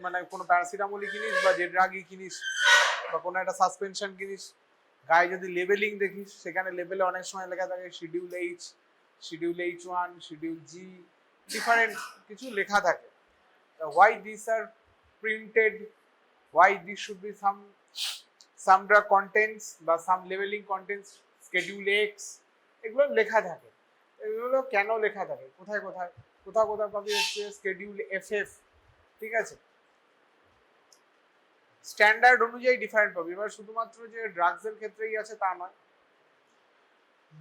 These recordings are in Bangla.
মানে কোনো প্যারাসিটামলই কিনিস বা যে ড্রাগই কিনিস বা কোনো একটা সাসপেনশন কিনিস, গায়ে যদি লেবেলিং দেখিস সেখানে লেবেলে অনেক সময় লেখা থাকে schedule H, schedule H1, schedule G, different কিছু লেখা থাকে। Why these are printed, why this should be some drug contents বা some labeling contents schedule X, এগুলো লেখা থাকে। এগুলো কেন লেখা থাকে, কোথায় কোথায় কোথাও কোথাও পাবি হচ্ছে schedule FF, ঠিক আছে, স্ট্যান্ডার্ড অনুযায়ী ডিফারেন্ট পাবি। এবার শুধুমাত্র যে ড্রাগস এর ক্ষেত্রেই আছে তা নয়,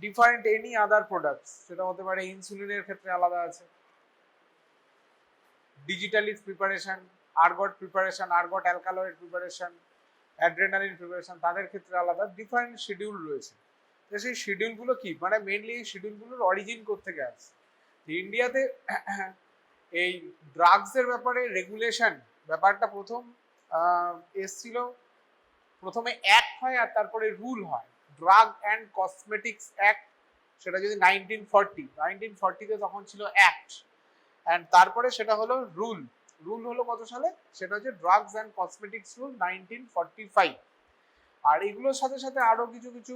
ডিফারেন্ট এনি আদার প্রোডাক্টস, সেটা হতে পারে ইনসুলিনের ক্ষেত্রে আলাদা আছে, digitalis preparation, ergot preparation, ergot alkaloid preparation, adrenaline preparation, তাদের ক্ষেত্রে আলাদা ডিফারেন্ট শিডিউল রয়েছে। তো সেই শিডিউলগুলো কি, মানে মেইনলি এই শিডিউলগুলোর অরিজিন কোত্থেকে আসছে। ইন্ডিয়াতে এই ড্রাগসের ব্যাপারে রেগুলেশন ব্যাপারটা প্রথম এসছিল, প্রথমে অ্যাক্ট হয় আর তারপরে রুল হয়, ড্রাগ অ্যান্ড কসমেটিক্স অ্যাক্ট, সেটা যদি 1940 তখন ছিল অ্যাক্ট, অ্যান্ড তারপরে সেটা হলো রুল। রুল হলো কত সালে, সেটা হচ্ছে ড্রাগস অ্যান্ড কসমেটিক্স রুল 1945। আর এগুলোর সাথে সাথে আরো কিছু কিছু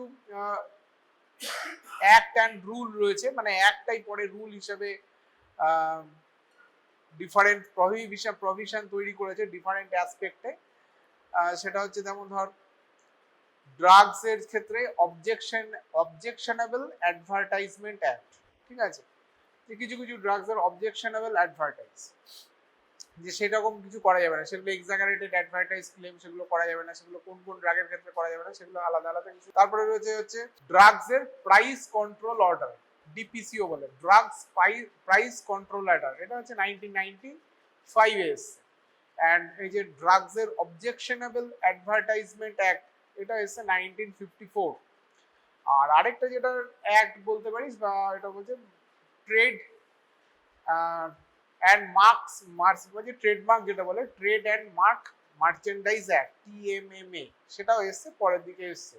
অ্যাক্ট অ্যান্ড রুল রয়েছে, মানে অ্যাক্টটাই পরে রুল হিসেবে ডিফারেন্ট প্রভিশন তৈরি করেছে ডিফারেন্ট অ্যাসপেক্টে। সেটা হচ্ছে যেমন ধর ড্রাগস এর ক্ষেত্রে অবজেকশনেবল অ্যাডভার্টাইজমেন্ট অ্যাক্ট, ঠিক আছে, যে কিছু কিছু ড্রাগস এর অবজেকশনেবল অ্যাডভার্টাইজ, যে সেরকম কিছু করা যাবে না, সেগুলো এক্সাগারেটেড অ্যাডভার্টাইজ ক্লেম, সেগুলো করা যাবে না, সেগুলো কোন কোন ড্রাগের ক্ষেত্রে করা যাবে না, সেগুলো আলাদা আলাদা কিছু। তারপরে রয়েছে হচ্ছে ড্রাগস এর প্রাইস কন্ট্রোল অর্ডার, ডিপিসিও বলে, ড্রাগস প্রাইস কন্ট্রোল অর্ডার, এটা হচ্ছে 1995 এসছে। অ্যান্ড এই যে ড্রাগস এর অবজেকশনেবল অ্যাডভার্টাইজমেন্ট অ্যাক্ট, এটা এসছে 1954। আর আরেকটা যেটা অ্যাক্ট বলতে পারিস বা এটা বলছে ট্রেড অ্যান্ড মার্কস বলছে ট্রেডমার্ক, যেটা বলে trade and mark merchandise act, TMMA, সেটাও এসছে পরের দিকে এসছে।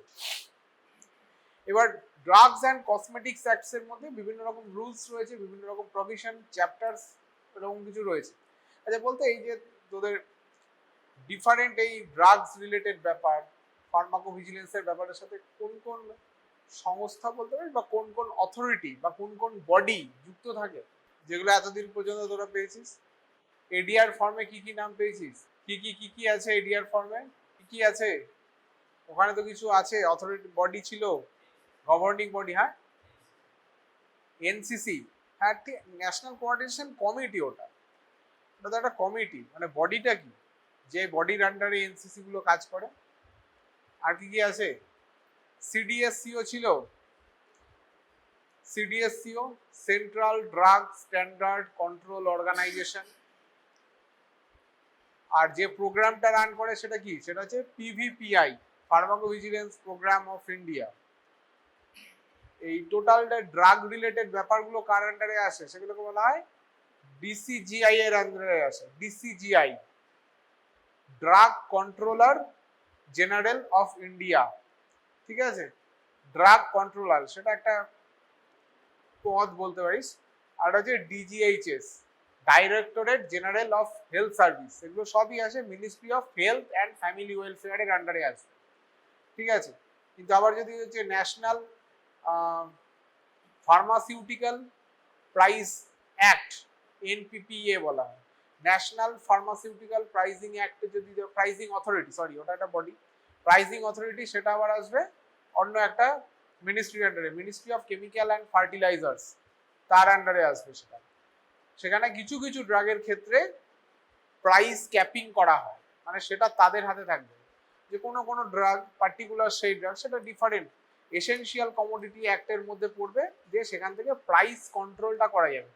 এবার ড্রাগস অ্যান্ড কসমেটিক্স অ্যাক্টস এর মধ্যে বিভিন্ন রকম রুলস রয়েছে, বিভিন্ন রকম প্রভিশন, চ্যাপ্টার্স, এরকম কিছু রয়েছে। আচ্ছা বলতে এই যে তোদের ডিফারেন্ট এই ড্রাগস রিলেটেড ব্যাপার, ফার্মাকোভিজিলেন্সের ব্যাপারের সাথে কোন কোন সংস্থা বলতে পারিস বা কোন কোন অথরিটি বা কোন কোন বডি যুক্ত থাকে, যেগুলো এতদিন পর্যন্ত তোরা পেয়েছিস? এডিআর ফর্মে কি কি নাম পেয়েছিস, কি কি আছে এডিআর ফর্মে, কি কি আছে ওখানে? তো কিছু আছে, অথরিটি বডি ছিল, গভর্নিং বডি, হ্যাঁ, এনসিসি, হ্যাঁ ঠিক, ন্যাশনাল কোঅর্ডিনেশন কমিটি, ওটা তো একটা কমিটি, মানে বডিটা কি, যে বডির আন্ডারে এনসিসি গুলো কাজ করে। আর কি কি আছে? সিডিএসসিও ছিল, CDSCO central drug standard control organisation. আর যে প্রোগ্রামটা রান করে সেটা কি, সেটা হচ্ছে PVPI, pharmacovigilance programme of India. এই টোটালটা ড্রাগ রিলেটেড ব্যাপারগুলো কার আন্ডারে আসে, সেগুলোকে বলা হয় DCGI এর আন্ডারে আসে। DCGI, drug controller general of India, ঠিক আছে, ড্রাগ কন্ট্রোলার, সেটা একটা পদ বলতে পারিস। আর হচ্ছে DGHS, directorate general of health service, এগুলো সবই আসে ministry of health and family ওয়েলফেয়ারের আন্ডারে আসে, ঠিক আছে। কিন্তু আবার যদি হচ্ছে national pharmaceutical price act, NPPA বলা হয়, ন্যাশনাল ফার্মাসিউটিক্যাল প্রাইজিং অ্যাক্টে যদি প্রাইজিং অথরিটি, সরি ওটা একটা বডি, প্রাইজিং অথরিটি, সেটা আবার আসবে অন্য একটা মিনিস্ট্রির আন্ডারে, Ministry of chemical and fertilisers, তার আন্ডারে আসবে সেটা। সেখানে কিছু কিছু ড্রাগের ক্ষেত্রে প্রাইস ক্যাপিং করা হয়, মানে সেটা তাদের হাতে থাকবে, যে কোনো কোনো ড্রাগ পার্টিকুলার সেই ড্রাগ, সেটা ডিফারেন্ট এসেনশিয়াল কমোডিটি অ্যাক্টের মধ্যে পড়বে, যে সেখান থেকে প্রাইস কন্ট্রোলটা করা যাবে।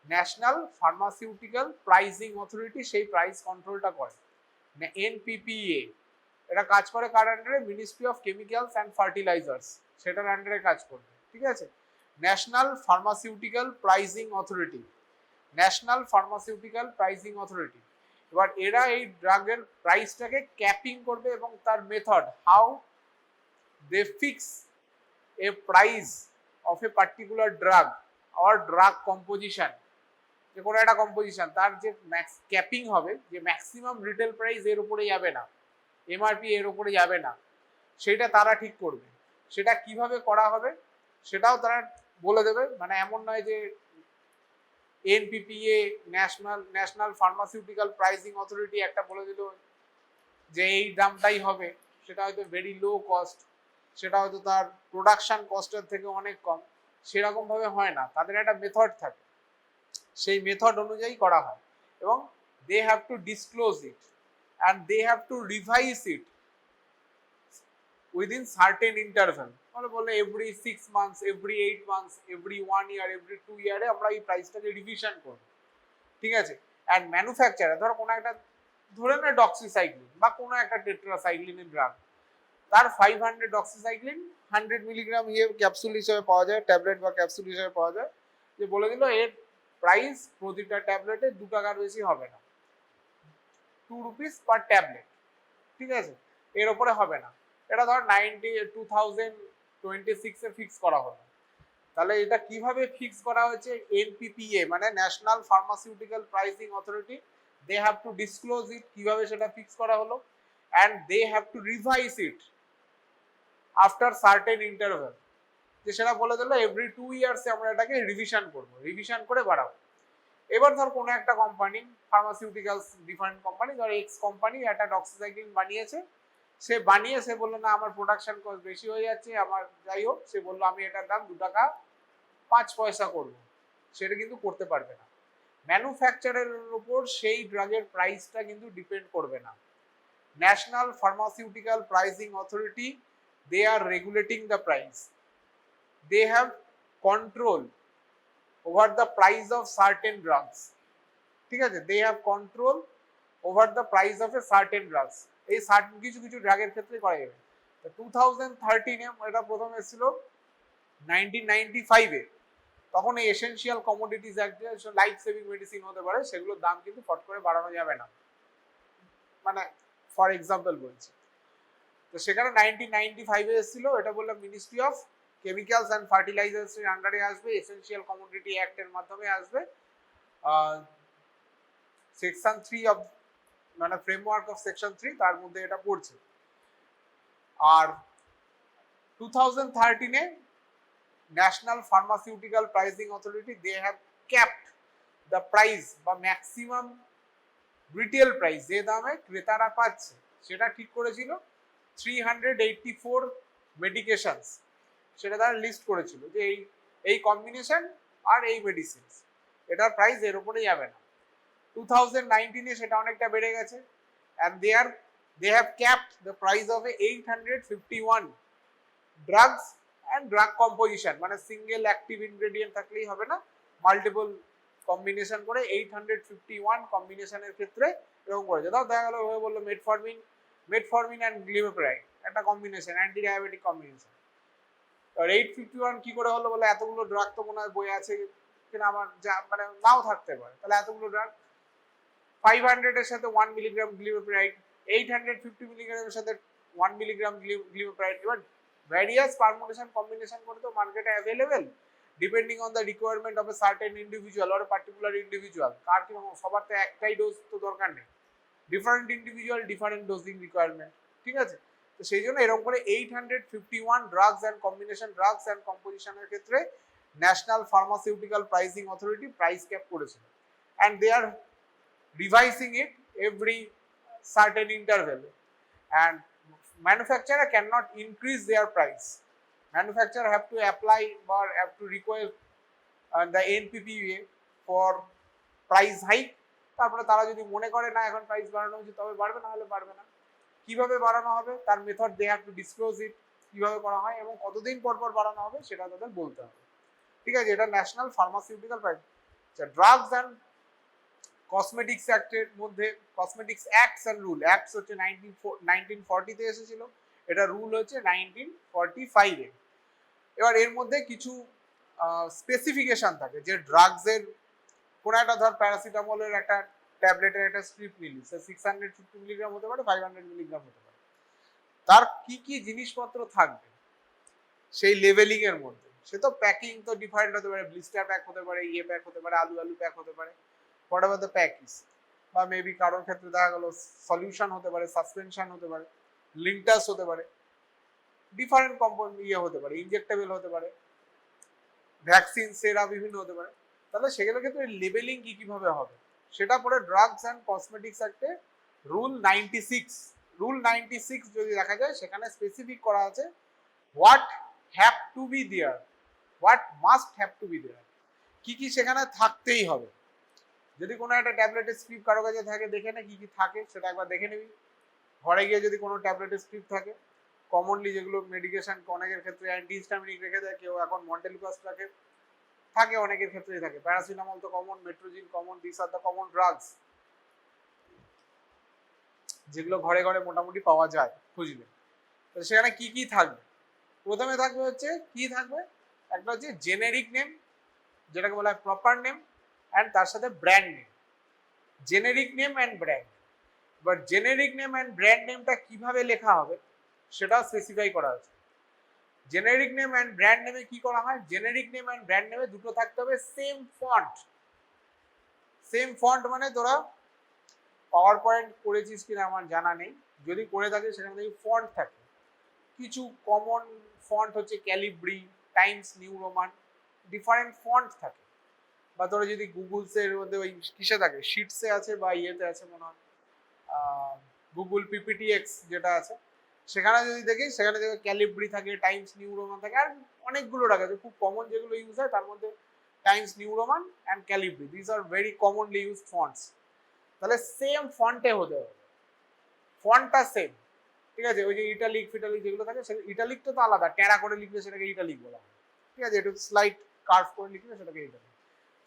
ন্যাশনাল ফার্মাসিউটিক্যাল প্রাইজিং অথরিটি সেই প্রাইস কন্ট্রোলটা করে, NPPA। এটা কাজ করে কার আন্ডারে? Ministry of chemicals and Fertilizers, সেটার আন্ডারে কাজ করবে, ঠিক আছে। National Pharmaceutical Pricing Authority, National Pharmaceutical Pricing Authority. এবার এরা এই ড্রাগের প্রাইসটাকে ক্যাপিং করবে, এবং তার method, how they fix a price of a particular drug or drug composition, যে কোনো একটা কম্পোজিশন তার যে ম্যাক্স ক্যাপিং হবে, যে ম্যাক্সিমাম রিটেল প্রাইস এর উপরে যাবে না, এমআরপি এর উপরে যাবে না, সেটা তারা ঠিক করবে। সেটা কিভাবে করা হবে সেটাও তারা বলে দেবে। মানে এমন নয় যে NPPA national pharmaceutical pricing authority একটা বলে দিল যে এই দামটাই হবে, সেটা হয়তো ভেরি লো কস্ট, সেটা হয়তো তার প্রোডাকশন কস্টের থেকে অনেক কম, সেরকম ভাবে হয় না। তাদের একটা মেথড থাকে, সেই মেথড অনুযায়ী করা হয় এবং they have to disclose it and they have to revise it within certain interval. মানে বলে every 6 months, every 8 months, every 1 year, every 2 ইয়ারে আমরা এই প্রাইসটাকে রিভিশন করব, ঠিক আছে। অ্যান্ড ম্যানুফ্যাকচারার ধরো কোনো একটা, ধরে না ডক্সিসাইক্লিন বা কোনো একটা টেট্রাসাইক্লিনের ড্রাগ, তার 500 ডক্সিসাইক্লিন 100 মিলিগ্রাম ক্যাপসুল হিসেবে পাওয়া যায়, ট্যাবলেট বা ক্যাপসুল হিসেবে পাওয়া যায়, যে বলে দিল এর প্রাইস প্রতিটা ট্যাবলেটে 2 টাকার বেশি হবে না, 2 রুপিস পার ট্যাবলেট, ঠিক আছে, এর উপরে হবে না। এটা ধর 2026 এ ফিক্স করা হলো। তাহলে এটা কিভাবে ফিক্স করা হয়েছে? এনপিপিএ মানে national pharmaceutical pricing authority, they have to disclose it, কিভাবে সেটা ফিক্স করা হলো, and they have to revise it after certain interval, যে সেটা বলে দিল এভরি 2 ইয়ার্সে আমরা এটাকে রিভিশন করব, রিভিশন করে বাড়াবো। এবার ধর কোনো একটা কোম্পানি, ফার্মাসিউটিক্যালস ডিফারেন্ট কোম্পানি, ধর এক্স কোম্পানি একটা ডক্সিসাইক্লিন বানিয়েছে, সে বানিয়ে সে বললো না আমার প্রোডাকশন কস্ট বেশি হয়ে যাচ্ছে, আমার যাই হোক, সে বললো আমি এটার দাম 2 টাকা 5 পয়সা করব, সেটা কিন্তু করতে পারবে না। ম্যানুফ্যাকচারের উপর সেই ড্রাগের প্রাইসটা কিন্তু ডিপেন্ড করবে না। National pharmaceutical pricing authority, they are regulating the price, they have control over the price of certain drugs, ঠিক আছে, they have control over the price of a certain drugs, এই সার্টেন কিছু কিছু ড্রাগের ক্ষেত্রে করা যাবে। 2013 এ এটা প্রথম এসেছিল, 1995 এ তখন এই essential commodities act, life saving medicine হতে পারে, সেগুলোর দাম কিন্তু ফট করে বাড়ানো যাবে না, মানে ফর এক্সাম্পল বলছি। তো সেখানে 1995 এ এসেছিল, এটা বললাম ministry of chemicals and fertilisers এর আন্ডারে আসবে, এসেনশিয়াল কমোডিটি অ্যাক্ট এর মাধ্যমে আসবে, সেকশন 3 অফ মানে ফ্রেমওয়ার্ক অফ সেকশন 3 তার মধ্যে এটা পড়ছে। আর 2013 এ national pharmaceutical pricing authority, they have capped the price বা ম্যাক্সিমাম রিটেল প্রাইস যে দামে ক্রেতারা পাচ্ছে সেটা ঠিক করেছিল 384 মেডিকেশনস, সেটা তারা লিস্ট করেছিল যে এই কম্বিনেশন আর এই মেডিসিনস, এটার প্রাইস এর উপরে যাবে না। 2019 এ সেটা অনেকটা বেড়ে গেছে, and they have capped the price of 851 drugs and drug composition, মানে সিঙ্গেল অ্যাক্টিভ ইনগ্রেডিয়েন্ট থাকলেই হবে না, মাল্টিপল কম্বিনেশন করে 851 কম্বিনেশনের ক্ষেত্রে এরকম করেছে। তাও দেখা গেল হয়ে বললো মেটফরমিন অ্যান্ড গ্লিমেপ্রাইড একটা কম্বিনেশন, অ্যান্টি ডায়াবেটিক কম্বিনেশন। আর 851 কি করে হলো? বলে এতগুলো ড্রাগ তো মনে হয় বই আছে কিনা আমার মানে নাও থাকতে পারে, তাহলে এতগুলো ড্রাগ 500 এর সাথে 1 মিলিগ্রাম গ্লিমেপ্রাইড, 850 মিলিগ্রামের সাথে 1 মিলিগ্রাম গ্লিমেপ্রাইড, এবার ভ্যারিয়াস পারমুটেশন কম্বিনেশন করে তো মার্কেটে available, depending on the requirement of a certain individual or particular individual. কার কি সবার তো একটাই ডোজ তো দরকার নেই, different individual different dosing requirement, ঠিক আছে। তো সেই জন্য এরকম করে 851 drugs and combination drugs and কম্পোজিশনের ক্ষেত্রে national pharmaceutical pricing authority price cap করেছিল, and they are revising it every certain interval, and manufacturer cannot increase their price. Manufacturer have to apply or have to request the NPPA for price hike, তারপরে তারা যদি মনে করে না এখন প্রাইস বাড়ানো উচিত তবে বাড়বে, না হলে বাড়বে না। কিভাবে বাড়ানো হবে তার method they have to disclose it, কিভাবে করা হয় এবং কতদিন পর পর বাড়ানো হবে সেটা তাদের বলতে হবে, ঠিক আছে। এটা ন্যাশনাল ফার্মাসিউটিক্যাল প্রাইস। আচ্ছা, ড্রাগস অ্যান্ড কসমেটিক্স অ্যাক্টের মধ্যে, cosmetics acts and rule, acts হচ্ছে 1940 তে এসেছিল, এটা রুল হচ্ছে 1945 এ। এবার এর মধ্যে কিছু স্পেসিফিকেশন থাকে, যে ড্রাগসের কোন একটা ধর প্যারাসিটামলের একটা ট্যাবলেটের একটা স্ট্রিপ নিলি, সে 650 মিলিগ্রাম হতে পারে, 500 মিলিগ্রাম হতে পারে, তার কি কি জিনিসপত্র থাকবে সেই লেভেলিং এর মধ্যে সে তো প্যাকিং তো ডিফারেন্ট হতে পারে, ব্লিস্টার প্যাক হতে পারে, ইয়ে প্যাক হতে পারে, আলু আলু প্যাক হতে পারে, what ever the pack is. বা মেবি কারোর ক্ষেত্রে দেখা গেল সলিউশন হতে পারে, সাসপেনশন হতে পারে, লিঙ্টাস হতে পারে, ডিফারেন্ট কম্পাউন্ড ইয়ে হতে পারে, ইনজেক্টেবল হতে পারে, ভ্যাকসিন সেরা বিভিন্ন হতে পারে। তাহলে সেগুলোর ক্ষেত্রে লেবেলিং কি কিভাবে হবে সেটা পরে ড্রাগস অ্যান্ড কসমেটিক্স অ্যাক্টে রুল 96 যদি দেখা যায় সেখানে স্পেসিফিক করা আছে what have to be there, what must have to be there, কি কি সেখানে থাকতেই হবে। যদি কোনো একটা ট্যাবলেটের স্ক্রিপ্ট কারো কাছে থাকে দেখে না কি কি থাকে সেটা একবার দেখে নিবি। ঘরে গিয়ে যদি কোনো ট্যাবলেটের স্ক্রিপ্ট থাকে, কমনলি যেগুলো মেডিকেশন অনেকের ক্ষেত্রে অ্যান্টিহিস্টামিনিক রেখে দেয়, কেউ এখন মন্টেলিপাস রাখে, থাকে অনেকের ক্ষেত্রেই থাকে, প্যারাসিটামল তো কমন, মেট্রোজিন common, this are the common drugs যেগুলো ঘরে ঘরে মোটামুটি পাওয়া যায় খুঁজলে। তো সেখানে কি কি থাকবে, প্রথমে থাকবে হচ্ছে কি থাকবে, একটা হচ্ছে জেনেরিক নেম যেটাকে বলা হয় প্রপার নেম, অ্যান্ড তার সাথে brand name, generic name and brand. এবার জেনেরিক নেম অ্যান্ড ব্র্যান্ড নেমটা কিভাবে লেখা হবে সেটা স্পেসিফাই করা হয়েছে। জেনেরিক নেম অ্যান্ড ব্র্যান্ড নেমে কি করা হয়, জেনেরিক নেম অ্যান্ড ব্র্যান্ড নেমে দুটো থাকতে হবে সেম ফন্ট। সেম ফন্ট মানে তোরা পাওয়ার পয়েন্ট করেছিস কিনা আমার জানা নেই, যদি করে থাকে সেখানে দেখি ফন্ট থাকে, কিছু কমন ফন্ট হচ্ছে Calibri, Times new Roman, different font থাকে। বা তোরা যদি গুগলসের মধ্যে ওই কিসে থাকে, শিটসে আছে বা ইয়েতে আছে মনে হয় গুগল পিপিটিএক্স যেটা আছে, সেখানে যদি দেখি সেখানে দেখবে ক্যালিব্রি থাকে, টাইমস নিউ রোমান থাকে, আর অনেকগুলো রাখা আছে। খুব কমন যেগুলো ইউজ হয় তার মধ্যে Times new Roman and Calibri, this are very commonly used fonts. তাহলে সেম ফন্টে হতে হবে, ফন্টটা সেম, ঠিক আছে। ওই যে ইটালিক ফিটালিক যেগুলো থাকে সেটা ইটালিকটা তো আলাদা, ট্যারা করে লিখলে সেটাকে ইটালিক বলা হয়, ঠিক আছে, একটু স্লাইট কার্ভ করে লিখলে সেটাকে ইটালিক।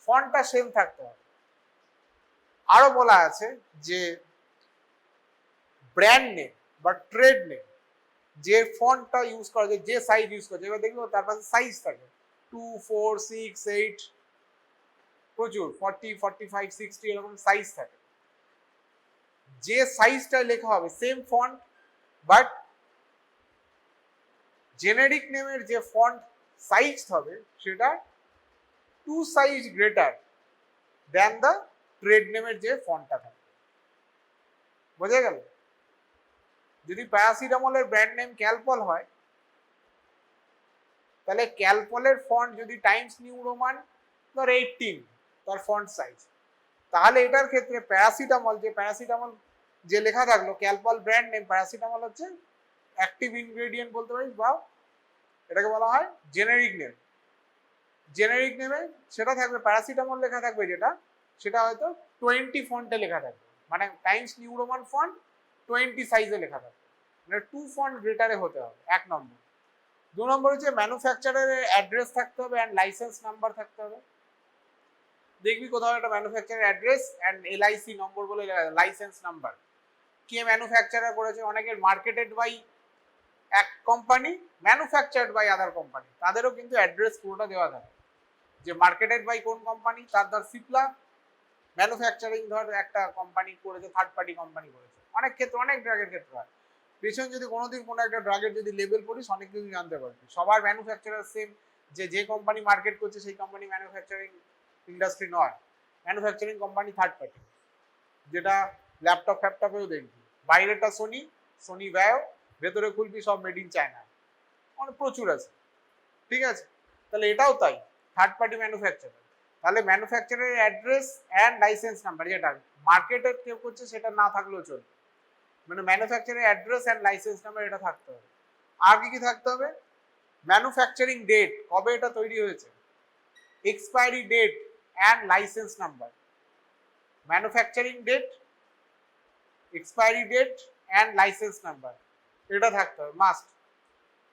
ফন্টটা সেম থাকতে হবে। আরো বলা আছে যে ব্র্যান্ড নেম বা ট্রেড নেম, যে ফন্টটা ইউজ করা যায়, যে সাইজ ইউজ করা যায়, এবার দেখবো তার পাশে সাইজ থাকে 2, 4, 6, 8, প্রচুর 40, 45, 60 এরকম সাইজ থাকে। যে সাইজটা লেখা হবে সেম ফন্ট, বাট জেনেরিক নেমের যে ফন্ট সাইজ হবে সেটা 2 size greater than the trade নেমের যে ফন্টটা থাকে। বোঝা গেল? যদি প্যারাসিটামলের ব্র্যান্ড নেম ক্যালপল হয় তাহলে ক্যালপলের ফন্ট যদি টাইমস নিউ রোমান ধর 18 তার ফন্ট সাইজ, তাহলে এটার ক্ষেত্রে প্যারাসিটামল যে লেখা থাকলো ক্যালপল ব্র্যান্ড নেম, প্যারাসিটামল হচ্ছে অ্যাক্টিভ ইনগ্রেডিয়েন্ট বলতে পারিস, বা এটাকে বলা হয় জেনেরিক নেম। জেনেরিক নেমে সেটা থাকবে প্যারাসিটামল লেখা থাকবে যেটা, সেটা হয়তো 20 ফন্টে লেখা থাকবে, মানে টাইমস নিউ রোমান ফন্ট 20 সাইজে লেখা থাকবে, মানে 2 ফন্ট গ্রেটারে হতে হবে, 1 নম্বর। 2 নম্বর হচ্ছে ম্যানুফ্যাকচারারের অ্যাড্রেস থাকতে হবে অ্যান্ড লাইসেন্স নাম্বার থাকতে হবে। দেখবি কোথাও একটা manufacturer address and LIC number বলে লাইসেন্স নাম্বার, কে ম্যানুফ্যাকচারার করেছে, অনেকের মার্কেটেড বাই এক company, manufactured by other company, তাদেরও কিন্তু অ্যাড্রেস পুরোটা দেওয়া থাকে, যে মার্কেটেড বাই কোন কোম্পানি, তার ধর সিপলা, ম্যানুফ্যাকচারিং ধর একটা কোম্পানি করেছে, থার্ড পার্টি কোম্পানি করেছে, অনেক ক্ষেত্রে অনেক ড্রাগের ক্ষেত্রে হয়। পেছন যদি কোনোদিন কোনো একটা ড্রাগের যদি লেবেল পড়িস অনেক কিছু জানতে পারবি। সবার ম্যানুফ্যাকচারার সেম, যে কোম্পানি মার্কেট করছে সেই কোম্পানি ম্যানুফ্যাকচারিং ইন্ডাস্ট্রি নয়, ম্যানুফ্যাকচারিং কোম্পানি থার্ড পার্টি। যেটা ল্যাপটপ ফ্যাপটপেও দেখবি বাইরেটা সোনি ভ্যাও, ভেতরে খুলবি সব মেড ইন চায়না, অনেক প্রচুর আছে, ঠিক আছে। তাহলে এটাও তাই, থার্ড পার্টি ম্যানুফ্যাকচারার। তাহলে ম্যানুফ্যাকচারারের অ্যাড্রেস অ্যান্ড লাইসেন্স নাম্বার, যেটা মার্কেটে কেউ করছে সেটা না থাকলেও চলবে, মানে manufacturer address and licence number এটা থাকতে হবে। আর কি কি থাকতে হবে, ম্যানুফ্যাকচারিং ডেট, কবে এটা তৈরি হয়েছে, expiry date and licence number, manufacturing date, expiry date and licence number, এটা থাকতে হবে must.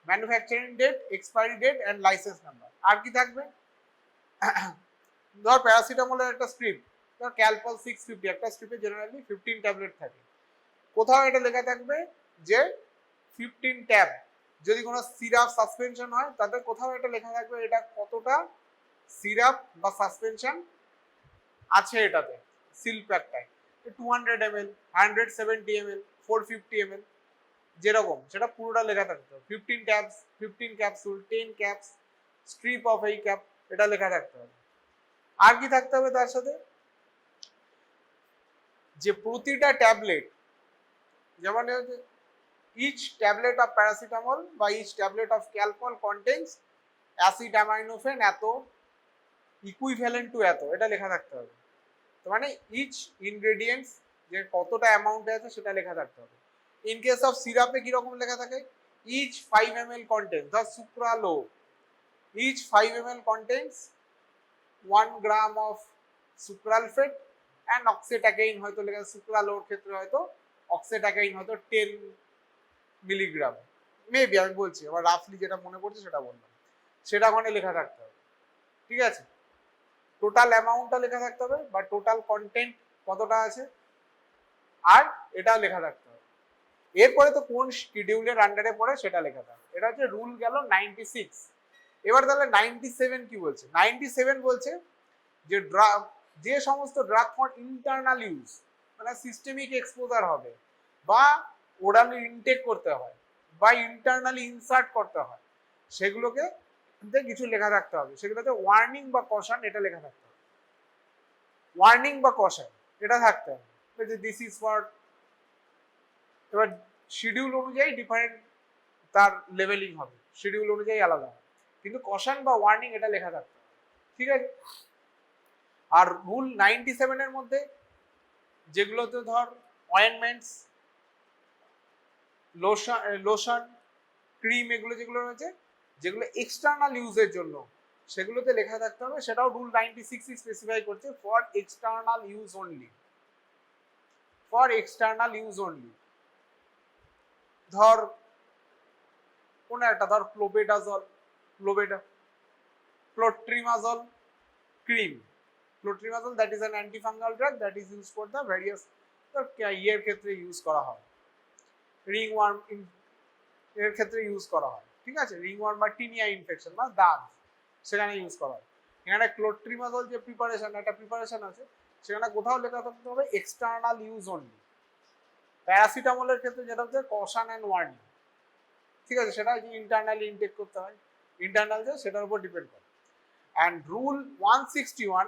Manufacturing date, expiry date and licence number. আর কি থাকবে, ধর প্যারাসিটামলের একটা স্ক্রিপ্ট, ধর ক্যালপল 650, একটা স্ক্রিপ্টে জেনারেলি 15 ট্যাবলেট থাকে, কোথাও এটা লেখা থাকবে যে 15 ট্যাব। যদি কোনো সিরাপ সাসপেনশন হয় তাতে কোথাও এটা লেখা থাকবে এটা কতটা সিরাপ বা সাসপেনশন আছে এটাতে, সিল প্যাকটায় 200 ml, 170 ml, 450 ml, যেরকম সেটা পুরোটা লেখা থাকতো। 15 tabs, 15 capsule, 10 caps, strip of এই ক্যাপ, এটা লেখা থাকতে হবে। আর কি থাকতে হবে তার সাথে, যে প্রতিটা ট্যাবলেট, যেমন ইচ ট্যাবলেট অফ প্যারাসিটামল বা each tablet of Calpol contains acetaminophen এত ইকুইভ্যালেন্ট টু এত, এটা লেখা থাকতে হবে। তো মানে ইচ ইনগ্রেডিয়েন্টস যে কতটা অ্যামাউন্টে আছে সেটা লেখা থাকতে হবে। ইন কেস অফ সিরাপে কিরকম লেখা থাকে, each 5 ml contains the sucralo, each 5 ml contains 1 gram of sucralfate and oxetacaine, হয়তো লেখা সুক্রালোর ক্ষেত্রে হয়তো অক্সেটাকাইন হয়তো 10 মিলিগ্রাম মেবি, আমি বলছি আবার রাফলি যেটা মনে পড়ছে সেটা বললাম, সেটা ওখানে লেখা থাকতে হবে। ঠিক আছে, টোটাল অ্যামাউন্টটা লেখা থাকতে হবে বা টোটাল কন্টেন্ট কতটা আছে, আর এটা লেখা থাকতে হবে। এরপরে তো কোন শিডিউলের আন্ডারে পড়ে সেটা লেখা থাকবে। এটা হচ্ছে রুল গেল 96। এবার তাহলে 97 কি বলছে, 97 বলছে যে ড্রাগ, যে সমস্ত ড্রাগ ফর ইন্টারনাল ইউজ মানে সিস্টেমিক এক্সপোজার হবে বা ওরালি ইনটেক করতে হয় বা ইন্টারনালি ইনসার্ট করতে হয়, সেগুলোকে কিছু লেখা থাকতে হবে। সেগুলোতে ওয়ার্নিং বা কশন এটা লেখা থাকতে হবে। ওয়ার্নিং বা কশন এটা থাকতে হবে যে দিস ইজ ফর, এবার শিডিউল অনুযায়ী ডিফারেন্ট তার লেভেলিং হবে, শিডিউল অনুযায়ী আলাদা হবে, কিন্তু কশন বা ওয়ার্নিং এটা লেখা থাকতে হবে। ঠিক আছে, আর রুল 97 এর মধ্যে যেগুলোতে ধর অয়েনমেন্টস, লোশন, ক্রিম, এগুলো যেগুলো রয়েছে যেগুলো এক্সটার্নাল ইউজের জন্য, সেগুলোতে লেখা থাকতে হবে। সেটাও রুল 96 স্পেসিফাই করছে for external use only, for external use only. ধর কোন একটা, ধর ক্লোবেডাজল, clotrimazole cream, clotrimazole that is an antifungal drug that is use for the various ইয়ের ক্ষেত্রে ইউজ করা হয়, রিংওয়ার্ম এর ক্ষেত্রে ইউজ করা হয়। ঠিক আছে, রিংওয়ার্ম বা টিনিয়া ইনফেকশন বা দাগ, সেখানে ইউজ করা হয়। এখানে ক্লোট্রিমাজল যে প্রিপারেশন, একটা প্রিপারেশন আছে, সেখানে কোথাও লেখা থাকতে হবে এক্সটার্নাল ইউজ অনলি। প্যারাসিটামলের ক্ষেত্রে যেটা হচ্ছে কশন অ্যান্ড ওয়ার্নিং। ঠিক আছে, সেটা ইন্টারনালি ইনটেক করতে হয়, ইন্টারনাল যে সেটার উপর ডিপেন্ড করে। And rule 161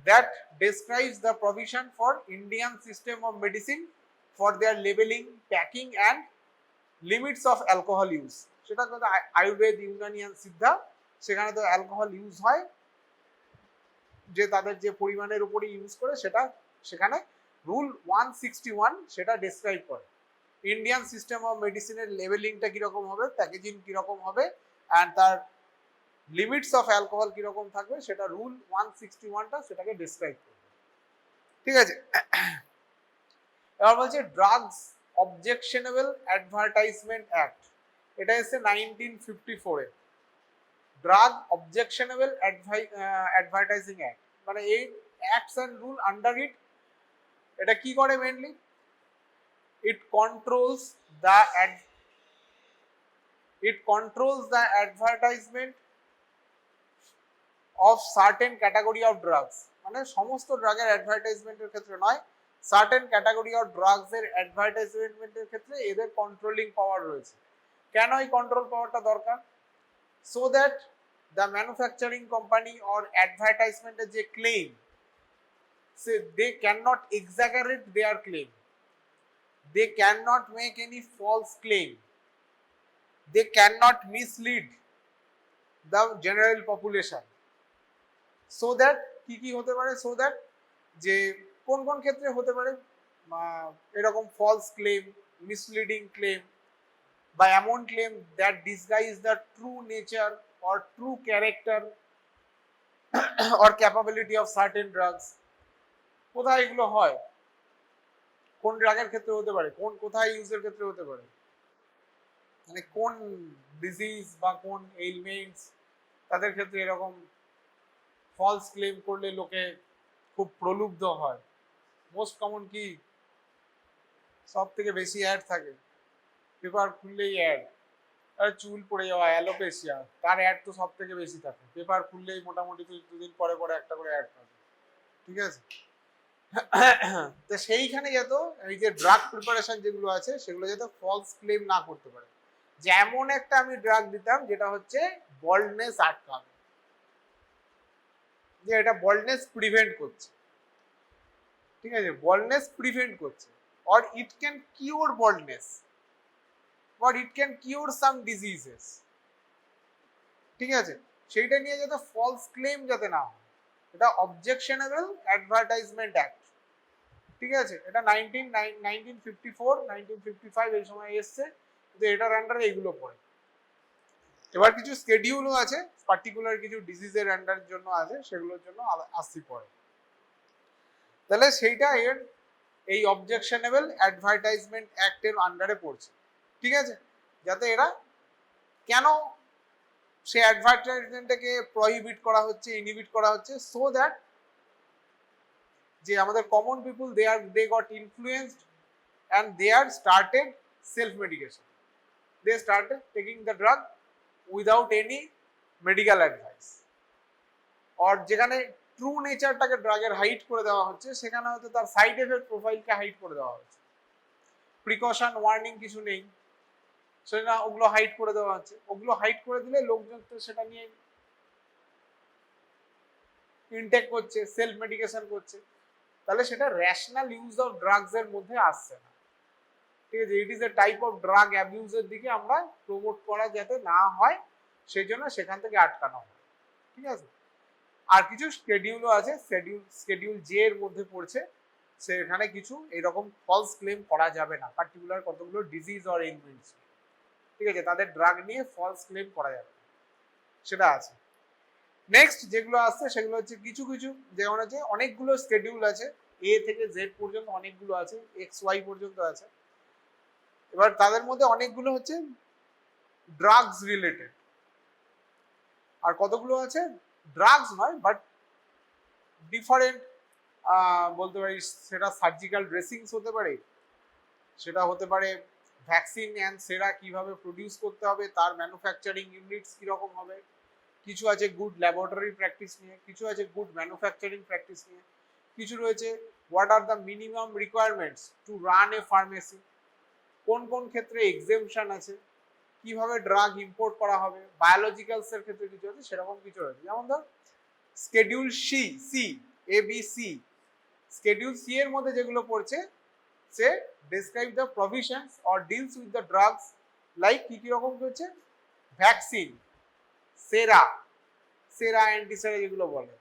that describes the provision for Indian system of medicine for their labeling, packing and limits of alcohol use, সেটা কিন্তু আয়ুর্বেদ, ইউনানি and সিদ্ধা, সেখানে তো অ্যালকোহল ইউজ হয়, যে তাদের যে পরিমাণের উপরে ইউজ করে সেটা সেখানে রুল 161 সেটা ডেসক্রাইব করে। ইন্ডিয়ান সিস্টেম অফ মেডিসিনের লেবেলিংটা কিরকম হবে, প্যাকেজিং কিরকম হবে, অ্যান্ড তার লিমিটস অফ অ্যালকোহল কিরকম থাকবে, সেটা রুল 161টা সেটাকে ডেসক্রাইব করবে। ঠিক আছে, এবার বলছে ড্রাগস অবজেকশনেবল অ্যাডভার্টাইজমেন্ট অ্যাক্ট, এটা এসে 1954 এ। ড্রাগ অবজেকশনেবল অ্যাডভার্টাইজিং অ্যাক্ট মানে এই অ্যাক্টস অ্যান্ড রুল আন্ডার ইট, এটা কি করে mainly, it controls the advertisement of certain category of drugs, মানে সমস্ত ড্রাগের অ্যাডভার্টাইজমেন্টের ক্ষেত্রে নয়, সার্টেন ক্যাটাগরি অফ ড্রাগস এর অ্যাডভার্টাইজমেন্টের ক্ষেত্রে এদের কন্ট্রোলিং পাওয়ার রয়েছে। কেন এই কন্ট্রোল পাওয়ারটা দরকার, so that the manufacturing company or অ্যাডভার্টাইজমেন্টের যে ক্লেম, সে they can not exaggerate their claim, they cannot make any false claim, they cannot mislead the general population, so that কি কি হতে পারে, so that যে কোন কোন ক্ষেত্রে হতে পারে এরকম ফলস ক্লেম, মিসলিডিং ক্লেম বা এমন claim that disguise the true nature or true character or capability of certain drugs. কোথায় এগুলো হয়, কোন ড্রাগের ক্ষেত্রে হতে পারে, কোন কোথায় ইউজের ক্ষেত্রে হতে পারে, মানে কোন ডিজিজ বা কোন এলিমেন্টস তাদের ক্ষেত্রে এরকম ফলস ক্লেম করলে লোকে খুব প্রলুব্ধ হয়। মোস্ট কমন কি, সব থেকে বেশি অ্যাড থাকে, পেপার খুললেই অ্যাড, আর চুল পড়ে যাওয়া, অ্যালোপেশিয়া, তার অ্যাড তো সব থেকে বেশি থাকে, পেপার খুললেই মোটামুটি দুদিন পরে পরে একটা করে অ্যাড থাকে। ঠিক আছে, তো সেইখানে যেত এই যে ড্রাগ প্রিপারেশন যেগুলো আছে সেগুলো যাতে ফলস ক্লেম না করতে পারে, যেমন একটা আমি ড্রাগ দিতাম যেটা হচ্ছে বল্ডনেস আটকাবে, যে এটা বল্ডনেস প্রিভেন্ট করছে, ঠিক আছে, বল্ডনেস প্রিভেন্ট করছে, or it can cure baldness, or it can cure some diseases, ঠিক আছে, সেইটা নিয়ে যাতে ফলস ক্লেম যাতে না হয়, এটা অবজেকশনেবল অ্যাডভার্টাইজমেন্ট অ্যাক্ট, ঠিক আছে, এটা 1954 1955 এই সময় এসছে, কিন্তু এটার আন্ডারে এগুলো পড়ে। এবার কিছু স্কেডিউলও আছে, পার্টিকুলার কিছু ডিজিজের আন্ডারের জন্য আছে, সেগুলোর জন্য আসছি পড়ে। তাহলে সেইটা এর এই অবজেকশনেবল অ্যাডভার্টাইজমেন্ট অ্যাক্টের আন্ডারে পড়ছে, ঠিক আছে, যাতে এরা কেন সেই অ্যাডভার্টাইজমেন্টটাকে প্রহিবিট করা হচ্ছে, ইনহিবিট করা হচ্ছে, সো দ্যাট যে আমাদের common people they got influenced and they are started self medication, they started taking the drug without any medical advice, or যেখানে ট্রু নেচারটাকে ড্রাগের হাইড করে দেওয়া হচ্ছে, সেখানে হয়তো তার সাইড এফেক্ট প্রোফাইলকে হাইড করে দেওয়া হচ্ছে, প্রিকশন ওয়ার্নিং কিছু নেই, সেটা ওগুলো হাইড করে দেওয়া হচ্ছে, ওগুলো হাইড করে দিলে লোকজন তো সেটা নিয়ে ইনটেক করছে, সেলফ মেডিকেশন করছে, তাহলে সেটা রেশনাল ইউজ অফ ড্রাগস এর মধ্যে আসছে না, ঠিক আছে, it is a type of drug অ্যাবিউজের দিকে আমরা প্রমোট করা যাতে না হয় সেই জন্য সেখান থেকে আটকানো হয়, ঠিক আছে। আর কিছু স্কেডিউলও আছে, স্কেডিউল জে এর মধ্যে পড়ছে, সেখানে কিছু এরকম ফলস ক্লেম করা যাবে না, পার্টিকুলার কতগুলো ডিজিজ অর এলিমেন্টস, ঠিক আছে, তাদের ড্রাগ নিয়ে ফলস ক্লেম করা যাবে না, সেটা আছে। নেক্সট যেগুলো আসছে সেগুলো হচ্ছে কিছু কিছু, যেমন হচ্ছে অনেকগুলো স্কেডিউল আছে, এ থেকে জেড পর্যন্ত অনেকগুলো আছে, এক্স ওয়াই পর্যন্ত আছে। এবার তাদের মধ্যে অনেকগুলো হচ্ছে ড্রাগস রিলেটেড, আর কতগুলো আছে ড্রাগস নয় বাট ডিফারেন্ট, বলতে পারি সেটা সার্জিক্যাল ড্রেসিংস হতে পারে, সেটা হতে পারে ভ্যাকসিন অ্যান্ড সেরা কিভাবে প্রডিউস করতে হবে, তার ম্যানুফ্যাকচারিং ইউনিটস কিরকম হবে, কিছু আছে গুড ল্যাবরেটরি প্র্যাকটিস নিয়ে, কিছু আছে গুড ম্যানুফ্যাকচারিং প্র্যাকটিস নিয়ে, কিছু রয়েছে what are the minimum requirements to run A pharmacy, কোন কোন ক্ষেত্রে এক্সেমশন আছে, কিভাবে ড্রাগ ইম্পোর্ট করা হবে, বায়োলজিক্যালস এর ক্ষেত্রে কিছু আছে, সেরকম কিছু রয়েছে। যেমন ধর schedule C A B C, schedule C এর মধ্যে যেগুলো পড়ছে, সে describe the provisions or deals with the drugs, like কি কি রকম হচ্ছে ভ্যাকসিন, সেরা অ্যান্টিসেরা যেগুলো বলে,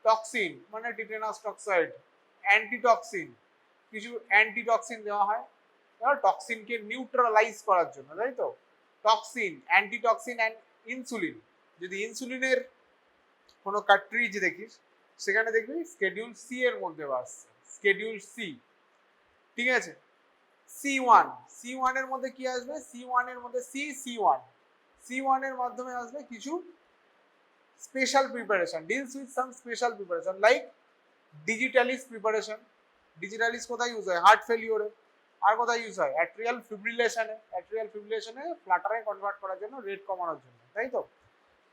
টক্সিন মানে টিটেনাস টক্সাইড, অ্যান্টিটক্সিন, কিছু অ্যান্টিটক্সিন দেওয়া হয় টক্সিনকে নিউট্রালাইজ করার জন্য, তাই তো, টক্সিন, অ্যান্টিটক্সিন অ্যান্ড ইনসুলিন, যদি ইনসুলিনের কোনো কার্ট্রিজ দেখিস সেখানে দেখবি স্কেডিউল সি এর মধ্যে আসছে, স্কেডিউল সি, ঠিক আছে। সি ওয়ান এর মধ্যে কি আসবে, সি ওয়ান এর মধ্যে সি ওয়ান এর মাধ্যমে আসবে কিছু special preparation, deals with some special preparation like digitalis preparation, digitalis কোথায় ইউজ হয়, হার্ট ফেলিওরে, আর কোথায় ইউজ হয় অ্যাট্রিয়াল ফিব্রিলেশনে ফ্লাটারে কনভার্ট করার জন্য, রেট কমানোর জন্য, তাই তো,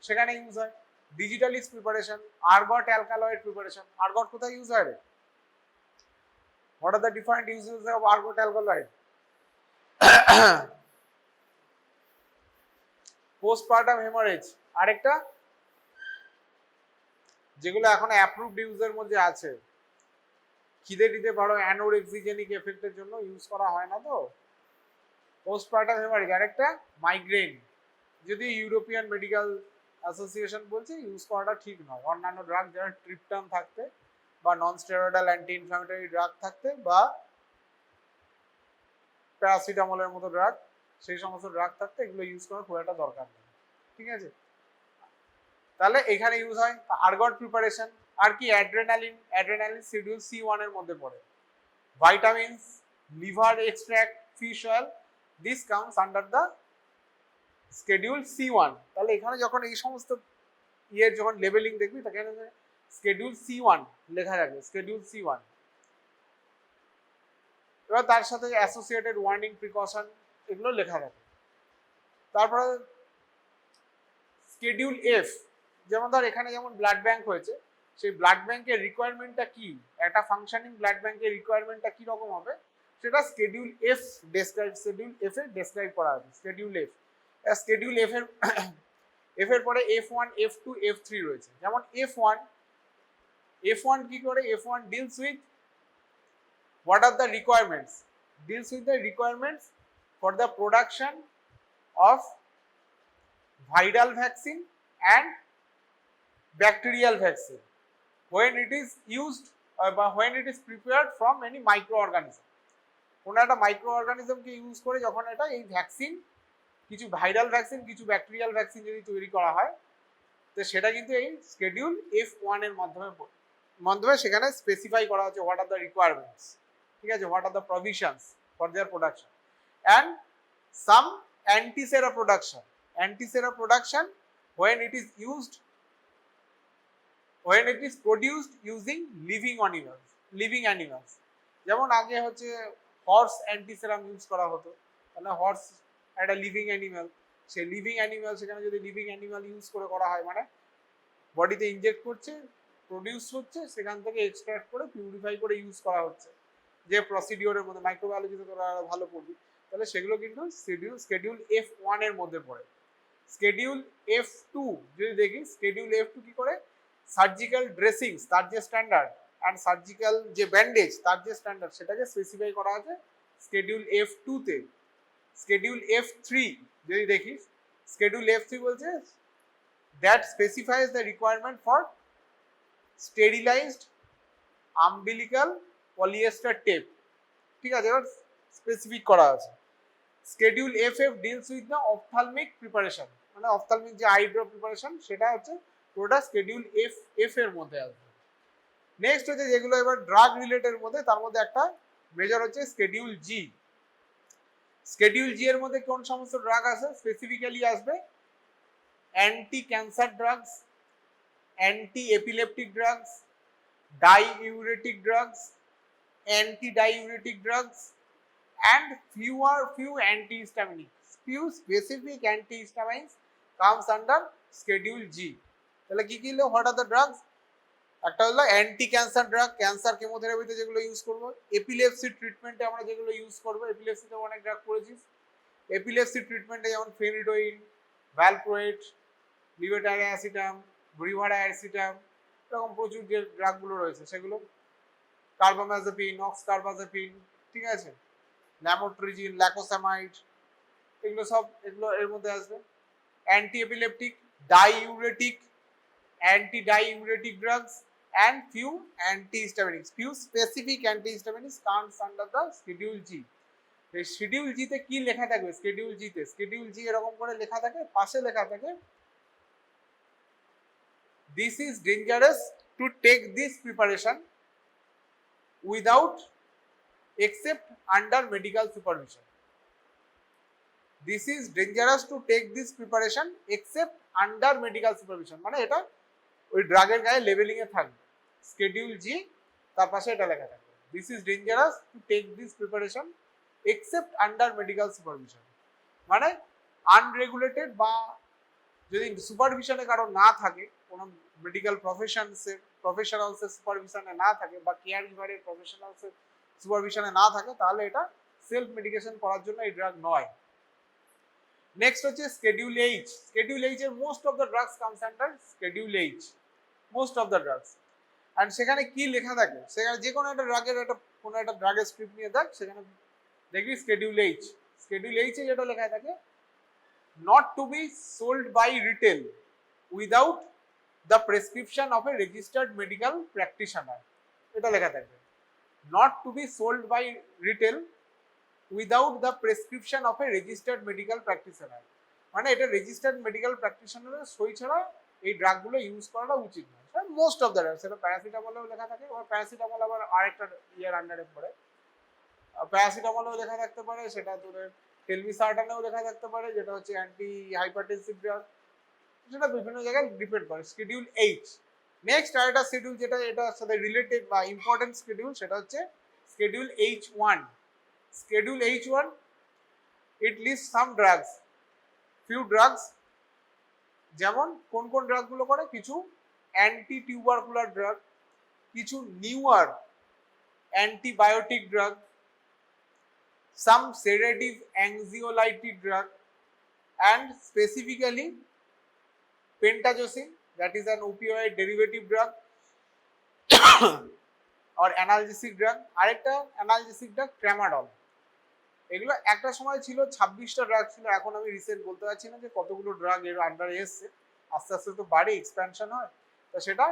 সেখানে ইউজ হয় digitalis preparation, ergot alkaloid preparation, ergot কোথায় ইউজ হয় রে, what are the different uses of ergot alkaloid, postpartum haemorrhage, আরেকটা যেগুলো এখন অ্যাপ্রুভড ইউজের মধ্যে আছে, খিদে টিদে বড় অ্যানোরেক্সিজেনিক এফেক্টের জন্য ইউজ করা হয় না তো, পোস্টপার্টাম হেমারেজ, আরেকটা মাইগ্রেন, যদি ইউরোপিয়ান মেডিকেল অ্যাসোসিয়েশন বলছে ইউজ করাটা ঠিক নয়, অন্যান্য ড্রাগ যারা ট্রিপটান থাকতে বা non steroidal anti inflammatory drug থাকতে বা প্যারাসিটামলের মতো ড্রাগ, সেই সমস্ত ড্রাগ থাকতে এগুলো ইউজ করার খুব একটা দরকার নেই, ঠিক আছে। তাহলে এখানে ইউজ হয় আর্গট প্রিপারেশন, আর কি অ্যাড্রেনালিন শিডিউল সি ওয়ান এর মধ্যে পড়ে, vitamins, liver extract, fish oil, this comes under the schedule C one. তাহলে এখানে যখন এই সমস্ত ইয়ের যখন লেবেলিং দেখবি তখন স্কেডিউল সি ওয়ান লেখা থাকবে, স্কেডিউল সি ওয়ান। এবার তার সাথে অ্যাসোসিয়েটেড ওয়ার্নিং, প্রিকশন এগুলো লেখা থাকে। তারপরে স্কেডিউল এফ, যেমন ধর এখানে যেমন ব্লাড ব্যাংক হয়েছে, সেই ব্লাড ব্যাংকের রিকোয়ারমেন্টটা কি, একটা ফাংশনিং ব্লাড ব্যাংকের রিকোয়ারমেন্টটা কি রকম হবে, সেটা schedule F describe, schedule F এ ডেসক্রাইব করা আছে, স্কেডিউল এফ। স্কেডিউল এফ এর এফ এর পরে F1, F2, F3 রয়েছে। যেমন F1 কি করে? F1 deals with what are the requirements? Deals with the requirements for the production of viral vaccine and bacterial vaccine when it is used when it is prepared from any microorganism. কোনো একটা মাইক্রো অর্গানিজমকে ইউজ করে যখন এটা এই ভ্যাকসিন, কিছু ভাইরাল ভ্যাকসিন, কিছু ব্যাকটেরিয়াল ভ্যাকসিন যদি তৈরি করা হয়, তো সেটা কিন্তু এই স্কেডিউল F1 এর মাধ্যমে সেখানে স্পেসিফাই করা হচ্ছে হোয়াট আর দ্য রিকোয়ারমেন্টস, ঠিক আছে, what are the provisions for their production and some antisera production when it is produced using living animals. যেমন আগে হচ্ছে হর্স অ্যান্টিসেরাম ইউজ করা হতো, তাহলে হর্স একটা লিভিং অ্যানিমাল, সেই লিভিং অ্যানিমাল, সেখানে যদি লিভিং অ্যানিমাল ইউজ করে করা হয়, মানে বডিতে ইনজেক্ট করছে, প্রডিউস হচ্ছে, সেখান থেকে এক্সট্রাক্ট করে পিউরিফাই করে ইউজ করা হচ্ছে, যে প্রসিডিওরের মধ্যে মাইক্রোবায়োলজিতে তোরা ভালো পড়বি, তাহলে সেগুলো কিন্তু স্কেডিউল F1 এর মধ্যে পড়ে। স্কেডিউল F2 যদি দেখি, স্কেডিউল F2 কি করে? সার্জিক্যাল ড্রেসিংস তার যে স্ট্যান্ডার্ড অ্যান্ড সার্জিক্যাল যে ব্যান্ডেজ তার যে স্ট্যান্ডার্ড, সেটাকে স্পেসিফাই করা আছে স্কেডিউল F2 তে। স্কেডিউল F3 যদি দেখি, স্কেডিউল F3 বলছে that specifies the requirement for sterilized umbilical polyester tape, ঠিক আছে, এবার স্পেসিফিক করা আছে। Schedule FF deals with the ophthalmic preparation, মানে অপথ্যালমিক যে আই ড্রপ প্রিপারেশন, সেটা হচ্ছে পুরোটা স্কেডিউল F এর মধ্যে আসবে। নেক্সট হচ্ছে যেগুলো এবার ড্রাগ রিলেটেড মধ্যে, তার মধ্যে একটা মেজর হচ্ছে স্কেডিউল জি। স্কেডিউল জি এর মধ্যে কোন সমস্ত ড্রাগ আছে? স্পেসিফিক্যালি আসবে anti cancer drugs, anti epileptic drugs, diuretic drugs, anti diuretic drugs and few antihistaminic. Few specific antihistamines comes under schedule G. তাহলে কি কি হলো? What are the drugs? একটা হলো অ্যান্টি ক্যান্সার ড্রাগ, ক্যান্সার কেমোথেরাপিতে যেগুলো ইউজ করব, এপিলেপসি ট্রিটমেন্টে আমরা যেগুলো ইউজ করব, এপিলেপসিতে অনেক ড্রাগ করেছিস, এপিলেপসি ট্রিটমেন্টে যেমন ফেনিডোইন, ভ্যালপ্রোয়েট, লিভোটাইরাসিটাম, ব্রিভারাইসিটাম, এরকম প্রচুর যে ড্রাগগুলো রয়েছে সেগুলো, কার্বামাজাপিন, অক্সকার্বাজাপিন, ঠিক আছে, ল্যামোট্রিজিন, ল্যাকোসামাইড, এগুলো সব এগুলো এর মধ্যে আসবে। Anti epileptic, diuretic, anti diuretic drugs and few antihistaminics. Few specific antihistaminics comes under the schedule G. এই শিডিউল জি তে কি লেখা থাকবে? স্কেডিউল জি তে, স্কেডিউল জি এরকম করে লেখা থাকে, পাশে লেখা থাকে this is dangerous to take this preparation without except under medical supervision. This is dangerous to take this preparation except under medical supervision. মানে এটা ওই ড্রাগের গায়ে লেবেলিং এ থাকবে, স্কেডিউল জি, তার পাশে এটা লেখা থাকবে this is dangerous to take this preparation except under medical supervision. মানে আনরেগুলেটেড বা যদি সুপারভিশনে কারো না থাকে, কোনো মেডিকেল প্রফেশনালসের সুপারভিশনে না থাকে, বা কেয়ার গিভারের প্রফেশনালসের সুপারভিশনে না থাকে, তাহলে এটা সেলফ মেডিকেশন করার জন্য এই ড্রাগ নয়। নেক্সট হচ্ছে স্কেডিউল এইচ। স্কেডিউল এইচ এর most of the drugs comes under schedule H, most of the drugs. And সেখানে কি লেখা থাকে? সেখানে যে কোনো একটা ড্রাগের কোনো একটা ড্রাগের স্ক্রিপ্ট নিয়ে দেখ, সেখানে দেখবি স্কেডিউল এইচ। স্কেডিউল এইচ এ যেটা লেখা থাকে, not to be sold by retail without the prescription of a registered medical practitioner, এটা লেখা থাকবে। not to be sold by retail without the prescription of a registered medical practitioner, মানে এটা রেজিস্টার্ড মেডিকেল প্র্যাকটিশনারের সই ছাড়া এই ড্রাগগুলো ইউজ করাটা উচিত নয়। মোস্ট অফ দ্য ড্রাগস, সেটা প্যারাসিটামলেও লেখা থাকে, আবার প্যারাসিটামল আবার আরেকটা ইয়ার আন্ডারে পড়ে, প্যারাসিটামলেও লেখা থাকতে পারে, সেটা তোদের টেলমিসার্টানেও লেখা থাকতে পারে, যেটা হচ্ছে অ্যান্টি হাইপারটেনসিভ ড্রাগ, সেটা বিভিন্ন জায়গায় ডিপেন্ড করে। Schedule H. নেক্সট আরেকটা শিডিউল যেটা এটার সাথে রিলেটেড বা ইম্পর্টেন্ট শিডিউল, সেটা হচ্ছে schedule H1। Schedule H1 it list some drugs, few drugs, যেমন কোন কোন ড্রাগগুলো করে, কিছু অ্যান্টি টিউবারকুলার ড্রাগ, কিছু newer antibiotic drug, some sedative anxiolytic drug, and specifically pentazocine, that is an opioid derivative drug আর অ্যানালজেসিক ড্রাগ। আরেকটা অ্যানালজেসিক ড্রাগ ট্রামাডল। এগুলো একটা সময় ছিল 26টা ড্রাগ ছিল, এখন আমি রিসেন্ট বলতে পারছি না যে কতগুলো ড্রাগ এর আন্ডারে এসছে, আস্তে আস্তে তো বাড়ে, এক্সপ্যানশন হয়, তো সেটা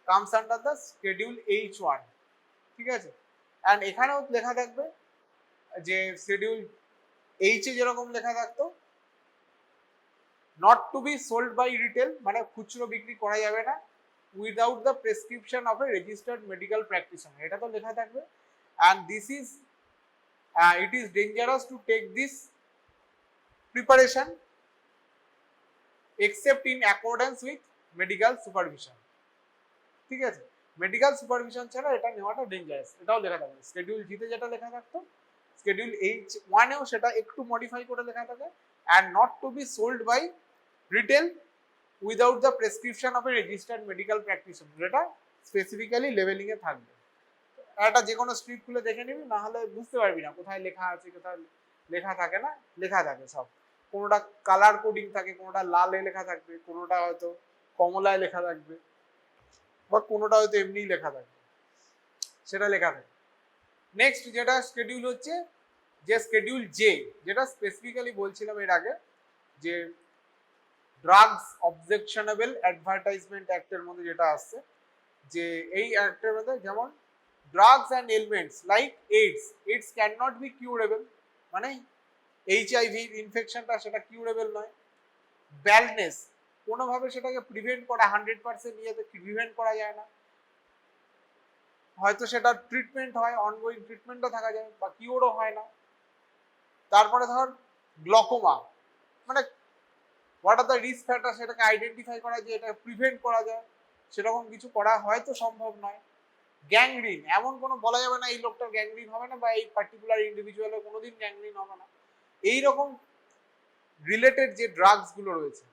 comes under the schedule H1, ঠিক আছে। অ্যান্ড এখানেও লেখা থাকবে যে শিডিউল H এ যেরকম লেখা থাকতো not to be sold by retail, মানে খুচরো বিক্রি করা যাবে না without the prescription of a registered medical practitioner, এটা তো লেখা থাকবে। And this is it is dangerous to take this preparation except in accordance with medical supervision, ঠিক আছে। মেডিকেল সুপারভিশন ছাড়া এটা নেওয়াটা ডেঞ্জারাস, এটাও লেখা থাকবে। শিডিউল জিতে যেটা লেখা থাকতো শিডিউল H1 এও সেটা একটু মডিফাই করে লেখা থাকে, and not to be sold by retail without the prescription of a registered medical practitioner, এটা স্পেসিফিক্যালি লেভেলিং এ থাকবে। এটা যে কোনো স্ট্রিপ খুলে দেখে নিবি, না হলে বুঝতে পারবি না কোথায় লেখা আছে কোথায় লেখা থাকে না, লেখা থাকে সব। কোনোটা কালার কোডিং থাকে, কোনোটা লালে লেখা থাকবে, কোনোটা হয়তো কমলায় লেখা থাকবে, বা কোনোটা হয়তো এমনিই লেখা থাকবে, সেটা লেখা থাকে। নেক্সট যেটা শিডিউল হচ্ছে যে শিডিউল জে, যেটা স্পেসিফিক্যালি বলছিলাম এর আগে, যে ড্রাগস অবজেকশনেবল অ্যাডভার্টাইজমেন্ট অ্যাক্টের মধ্যে যেটা আসছে, যে এই অ্যাক্টের মধ্যে যেমন drugs and ailments like AIDS cannot be curable, মানে HIV ইনফেকশনটা সেটা কিউরেবল নয়। ব্যালনেস কোনোভাবে সেটাকে প্রিভেন্ট করা 100% ইয়েতে প্রিভেন্ট করা যায় না, হয়তো সেটা ট্রিটমেন্ট হয়, অনগোয়িং ট্রিটমেন্টও থাকা যায়, বা কিউরও হয় না। তারপরে ধর গ্লকোমা, মানে what are the risk factor, সেটাকে আইডেন্টিফাই করা যে এটা প্রিভেন্ট করা যায়, সেরকম কিছু করা হয়তো সম্ভব নয়। গ্যাংগ্রিন, এমন কোনো বলা যাবে না এই লোকটার গ্যাংগ্রিন হবে না, বা এই পার্টিকুলার ইন্ডিভিজুয়ালের কোনোদিন গ্যাংগ্রিন হবে না। এইরকম রিলেটেড যে ড্রাগস গুলো রয়েছে,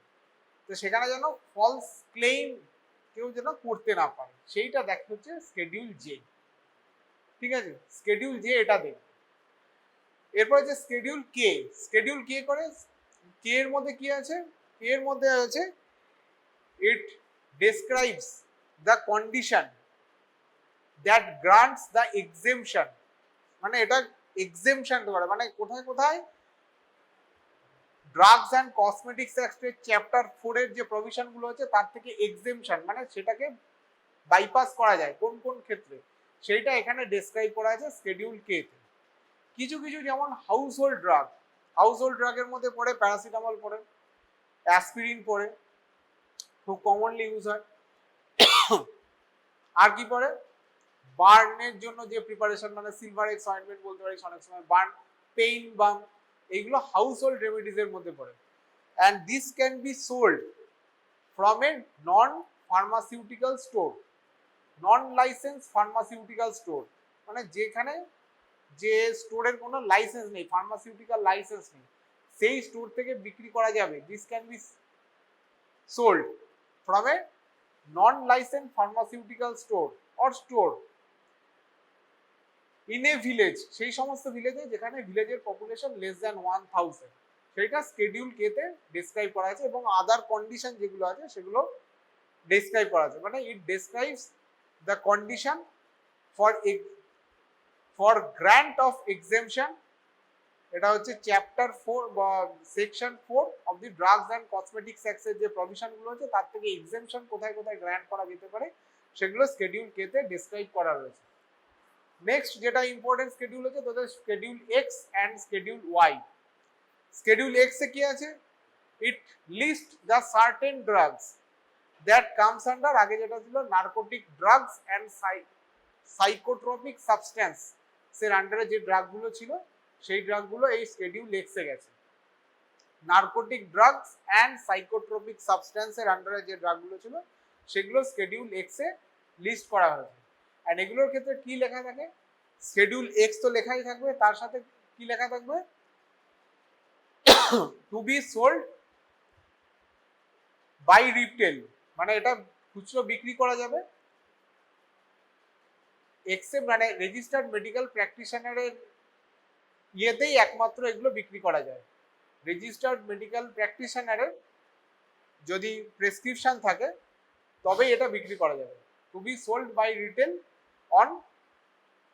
তো সেখানে যেন ফলস ক্লেইম কেউ যেন করতে না পারে, সেইটা দেখ হচ্ছে শিডিউল জে, ঠিক আছে। শিডিউল জে এটা দেখবে। এরপরে যে শিডিউল কে, শিডিউল কে করে, কে এর মধ্যে কি আছে, কে এর মধ্যে আছে it describes the condition that grants the exemption, মানে এটা এক্সেমশন করে, মানে কোথায় কোথায় ড্রাগস অ্যান্ড কসমেটিক্স অ্যাক্টের চ্যাপ্টার 4 এর যে প্রভিশন গুলো আছে তার থেকে এক্সেমশন, মানে সেটাকে বাইপাস করা যায় কোন কোন ক্ষেত্রে, সেইটা এখানে ডেসক্রাইব করা আছে শিডিউল কে তে। কিছু কিছু যেমন হাউসহোল্ড ড্রাগ, হাউসহোল্ড ড্রাগের মধ্যে পড়ে প্যারাসিটামল পড়ে, অ্যাসপিরিন পড়ে, খুব কমনলি ইউজ হয়। আর কি পড়ে, বার্নের জন্য যে প্রিপারেশন, মানে সিলভার এক্স অয়েন্টমেন্ট বলতে পারিস অনেক সময়, বার্ন, পেইন বাম, এইগুলো হাউসহোল্ড রেমেডিজ এর মধ্যে পড়ে। And this can be sold from a non pharmaceutical store, non licence pharmaceutical store, মানে যেখানে যে স্টোরের কোনো লাইসেন্স নেই, ফার্মাসিউটিক্যাল লাইসেন্স নেই, সেই স্টোর থেকে বিক্রি করা যাবে। This can be sold from a non licence pharmaceutical store or store in a village, সেই সমস্ত ভিলেজে যেখানে ভিলেজের পপুলেশন লেস দ্যান 1000, সেইটা শিডিউল কে তে ডেসক্রাইব করা আছে, এবং আদার কন্ডিশন যেগুলো আছে সেগুলো ডেসক্রাইব করা আছে, মানে it describes the condition for grant of exemption. এটা হচ্ছে চ্যাপ্টার 4 বা section 4 of the drugs and cosmetics অ্যাক্টের যে প্রভিশন গুলো আছে তার থেকে এক্সেমশন কোথায় কোথায় গ্র্যান্ট করা যেতে পারে সেগুলো শিডিউল কে তে ডেসক্রাইব করা রয়েছে। নেক্সট যেটা ইম্পর্টেন্ট শিডিউল হচ্ছে তোদের schedule X and schedule Y. Schedule X এ কি আছে, it list the certain drugs that comes under, আগে যেটা ছিল narcotic drugs and psychotropic substance এর আন্ডারে যে ড্রাগগুলো ছিল সেই ড্রাগগুলো এই শিডিউল এক্স এ গেছে। Narcotic drugs and psychotropic substance এর আন্ডারে যে ড্রাগগুলো ছিল সেগুলো শিডিউল এক্স এ লিস্ট করা হয়েছে। আর এগুলোর ক্ষেত্রে কি লেখা থাকে, শিডিউল এক্স তো লেখাই থাকবে, তার সাথে কি লেখা থাকবে, to be sold by retail, মানে এটা খুচরো বিক্রি করা যাবে, এক্সেপ্ট মানে রেজিস্টার্ড মেডিকেল প্র্যাকটিশনারের ইয়েতেই একমাত্র এগুলো বিক্রি করা যায়। রেজিস্টার্ড মেডিকেল প্র্যাকটিশনারের যদি প্রেসক্রিপশন থাকে তবে এটা বিক্রি করা যাবে। To be sold by retail on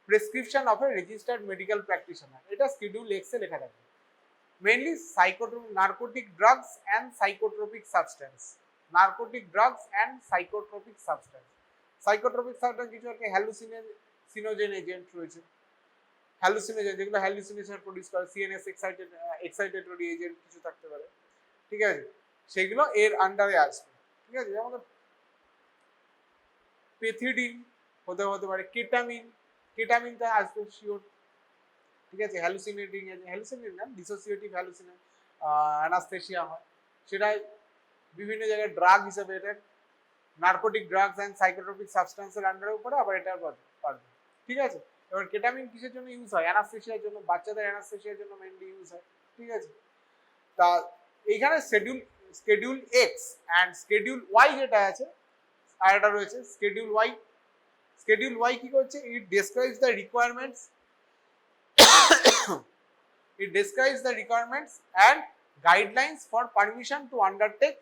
prescription of a registered medical practitioner, এটা শিডিউল এক্স এ লেখা থাকে। Mainly narcotic drugs and psychotropic substance, narcotic drugs and psychotropic substance. Psychotropic substance কিছু একটা হ্যালুসিনোজেন এজেন্ট রয়েছে, হ্যালুসিনোজেন যেগুলো হ্যালুসিনেশন প্রডিউস করে, সিএনএস এক্সাইটেটরি এজেন্ট কিছু থাকতে পারে, ঠিক আছে, সেগুলো এর আন্ডারে আসবে, ঠিক আছে। যেমন পেথিডিন হতে পারে, কেটামিনটা আসবে শিওর, ঠিক আছে। হ্যালুসিনেটিং না, ডিসোসিয়েটিভ অ্যানাস্থেসিয়া হয়, সেটা বিভিন্ন জায়গায় ড্রাগ হিসেবে এটা নার্কোটিক ড্রাগস অ্যান্ড সাইকোট্রপিক সাবস্টেন্সের আন্ডারে পড়ে, আবার এটা পারবে, ঠিক আছে। এবার কেটামিন কিসের জন্য ইউজ হয়? অ্যানাস্থেসিয়ার জন্য, বাচ্চাদের অ্যানাস্থেসিয়ার জন্য মেইনলি ইউজ হয়, ঠিক আছে। তা এইখানে schedule X and schedule Y যেটা আছে, আর এটা রয়েছে স্কেডিউল ওয়াই। স্কেডিউল ওয়াই কি করছে? It describes the requirements and guidelines for permission to undertake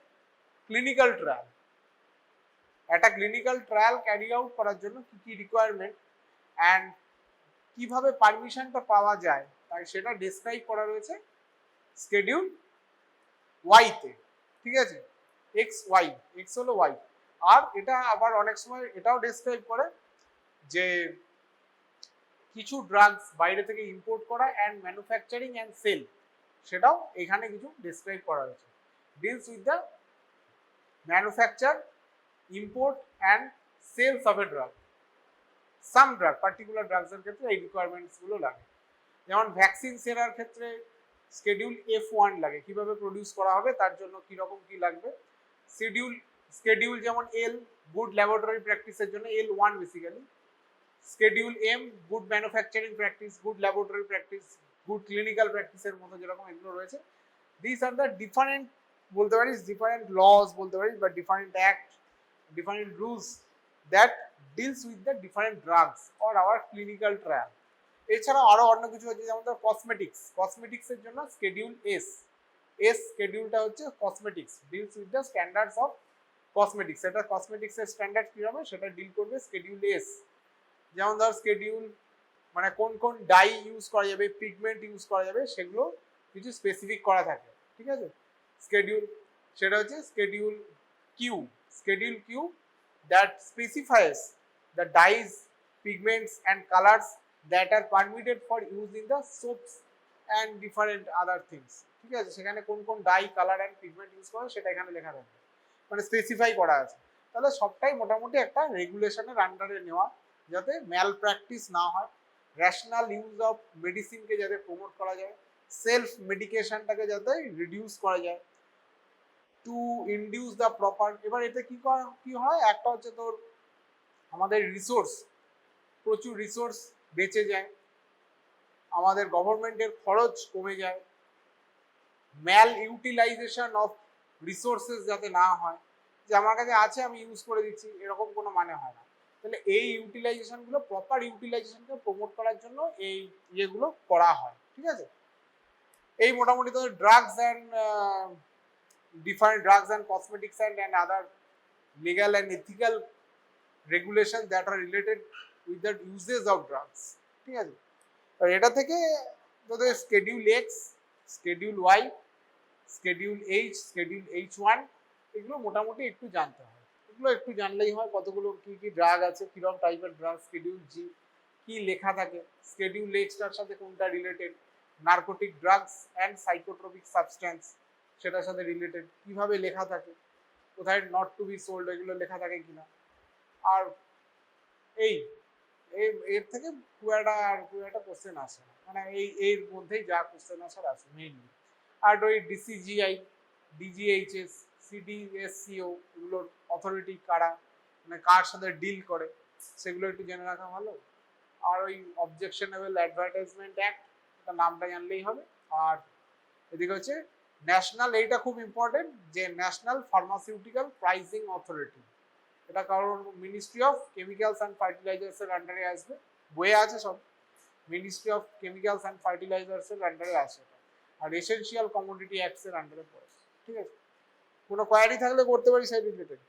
clinical trial. একটা ক্লিনিক্যাল ট্রায়াল ক্যারি আউট করার জন্য কি কি রিকোয়ারমেন্ট অ্যান্ড কিভাবে পারমিশনটা পাওয়া যায়, তাই সেটা ডেসক্রাইব করা রয়েছে স্কেডিউল ওয়াই তে, ঠিক আছে। এক্স হলো ওয়াই। আর এটা আবার অনেক সময় এটাও ডেসক্রাইব করে যে কিছু ড্রাগস বাইরে থেকে ইম্পোর্ট করা অ্যান্ড ম্যানুফ্যাকচারিং অ্যান্ড সেল, সেটাও এখানে কিছু ডেসক্রাইব করা হয়েছে। Deals with the manufacture, import and sales of a drug. Some drug, particular ড্রাগসের ক্ষেত্রে এই রিকোয়ারমেন্টসগুলো লাগে। যেমন ভ্যাকসিন সেরার ক্ষেত্রে স্কেডিউল F1 লাগে, কিভাবে প্রডিউস করা হবে তার জন্য কিরকম কি লাগবে। স্কেডিউল যেমন এল, গুড ল্যাবরেটরি প্র্যাকটিসের জন্য L1 basically. Schedule M, good manufacturing practice, good laboratory practice, good clinical প্র্যাকটিসের মতো যেরকম এগুলো রয়েছে। দিস আর দ্য ডিফারেন্ট, বলতে পারিস ডিফারেন্ট লস বলতে পারিস, বা different act, different rules that deals with the different drugs or hour clinical trial. এছাড়াও আরো অন্য কিছু হচ্ছে, যেমন ধর কসমেটিক্সের জন্য স্কেডিউল এস স্কেডিউলটা হচ্ছে cosmetics, deals with the standards of cosmetics. এটা কসমেটিক্সের স্ট্যান্ডার্ড কি হবে সেটা ডিল করবে স্কেডিউল এস। যেমন ধর স্কেডিউল মানে কোন কোন ডাই ইউজ করা যাবে, পিগমেন্ট ইউজ করা যাবে, সেগুলো কিছু স্পেসিফিক করা থাকে, ঠিক আছে। স্কেডিউল সেটা হচ্ছে schedule Q that specifies the dyes, pigments and colours that are permitted for use in the soaps and different other things, ঠিক আছে। সেখানে কোন কোন dye, colour and pigment use করে সেটা এখানে লেখা থাকবে, মানে স্পেসিফাই করা আছে। তাহলে সবটাই মোটামুটি একটা রেগুলেশনের আন্ডারে নেওয়া, যাতে ম্যাল প্র্যাকটিস না হয়, র্যাশনাল ইউজ অফ মেডিসিনকে যাতে প্রমোট করা যায়, সেলফ মেডিকেশনটাকে যাতে রিডিউস করা যায়, টু ইনডিউস দ্য প্রপার। এবার এতে কি হয়, একটা হচ্ছে তোর আমাদের প্রচুর রিসোর্স বেঁচে যায়, আমাদের গভর্নমেন্টের খরচ কমে যায়, ম্যাল ইউটিলাইজেশন অফ রিসোর্সেস যাতে না হয়, যে আমার কাছে আছে আমি ইউজ করে দিচ্ছি, এরকম কোনো মানে হয় না। তাহলে এই ইউটিলাইজেশনগুলো, প্রপার ইউটিলাইজেশনকে প্রমোট করার জন্য এই ইয়েগুলো করা হয়, ঠিক আছে। এই মোটামুটি তো drugs and different drugs and cosmetics and other legal and ethical regulations that are related with the uses of drugs, ঠিক আছে। আর এটা থেকে তোদের schedule X, schedule Y, schedule H, schedule H1 এগুলো মোটামুটি একটু জানতে হয়। এগুলো একটু জানলেই হয়, কতগুলো কি কি ড্রাগ আছে, কিরকম টাইপের ড্রাগ, স্কেডিউল জি কি লেখা থাকে, স্কেডিউল এক্সটার সাথে কোনটা related, narcotic drugs and psychotropic substance সেটার সাথে রিলেটেড কিভাবে লেখা থাকে, কোথায় নট টু বি সোল্ড এগুলো লেখা থাকে কিনা। আর এই এর থেকে খুব একটা কোশ্চেন আসে না, মানে এর মধ্যেই যা কোশ্চেন আসার আসে মেইনলি। আর ওই ডিসিজিআই, ডিজিএইচএস, সিডিএসসিও এগুলোর অথরিটি কারা, মানে কার সাথে ডিল করে, সেগুলো একটু জেনে রাখা ভালো। আর ওই অবজেকশনেবল অ্যাডভার্টাইজমেন্ট অ্যাক্ট, এটা নামটা জানলেই হবে। আর এদিকে হচ্ছে ন্যাশনাল, এইটা খুব ইম্পর্টেন্ট, যে ন্যাশনাল ফার্মাসিউটিক্যাল প্রাইসিং অথরিটি, এটা কারণ ministry of chemicals and fertilisers এর আন্ডারে আসবে, বইয়ে আছে সব, ministry of chemicals and fertilisers এর আন্ডারে আসে, আর এসেনশিয়াল কমোডিটি অ্যাক্টস এর আন্ডারে পড়ে, ঠিক আছে। কোনো কোয়ারি থাকলে করতে পারি সাইড রিলেটেড।